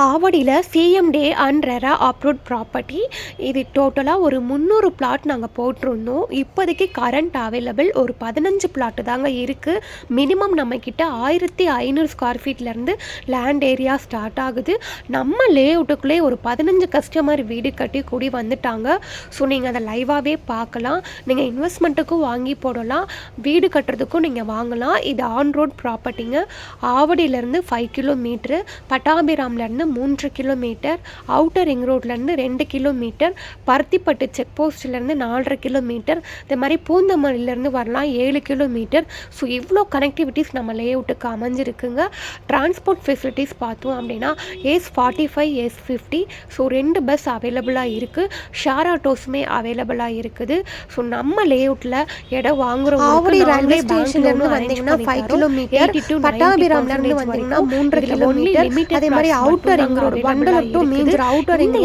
ஆவடியில் சிஎம்டே and RERA approved property. இது டோட்டலாக ஒரு 300 பிளாட் நாங்கள் போட்டிருந்தோம். இப்போதைக்கு கரண்ட் அவைலபிள் ஒரு 15 பிளாட்டு தாங்க இருக்குது. மினிமம் நம்மக்கிட்ட 1500 ஸ்கொயர் ஃபீட்லேருந்து லேண்ட் ஏரியா ஸ்டார்ட் ஆகுது. நம்ம லே அவுட்டுக்குள்ளே ஒரு 15 கஸ்டமர் வீடு கட்டி கூடி வந்துட்டாங்க. ஸோ நீங்கள் அதை லைவாகவே பார்க்கலாம். நீங்கள் இன்வெஸ்ட்மெண்ட்டுக்கும் வாங்கி போடலாம், வீடு கட்டுறதுக்கும் நீங்கள் வாங்கலாம். இது ஆன் ரோட் ப்ராப்பர்ட்டிங்க. ஆவடியிலேருந்து 5 கிலோமீட்ரு, பட்டாபிராம்லேருந்து 3 கிலோமீட்டர், அவுட்டர் ரிங் ரோட்லேருந்து 2 கிலோமீட்டர், பருத்திப்பட்டு செக் போஸ்ட்லேருந்து 4.5 கிலோமீட்டர், இந்த மாதிரி பூந்தமல்லியிலேருந்து வரலாம் 7 கிலோமீட்டர். ஸோ இவ்வளோ கனெக்டிவிட்டிஸ் நம்ம லே அவுட்டுக்கு அமைஞ்சிருக்குங்க. டிரான்ஸ்போர்ட் ஃபெசிலிட்டிஸ் பார்த்தோம் அப்படின்னா S45 S50, ஸோ 2 பஸ் அவைலபிளாக இருக்குது. ஷேர் ஆட்டோஸுமே அவைலபிளாக இருக்குது. ஸோ நம்ம லே அவுட்டில் இடம் வாங்குறோம். ஆவடி ரயில்வே ஸ்டேஷன்லேருந்து வந்தீங்கன்னா 5 கிலோமீட்டர், பட்டாபிராம்லேருந்து வந்தீங்கன்னா 3.5 கிலோமீட்டர், அதே மாதிரி outer ring road, Vandalur to Minjur outer ring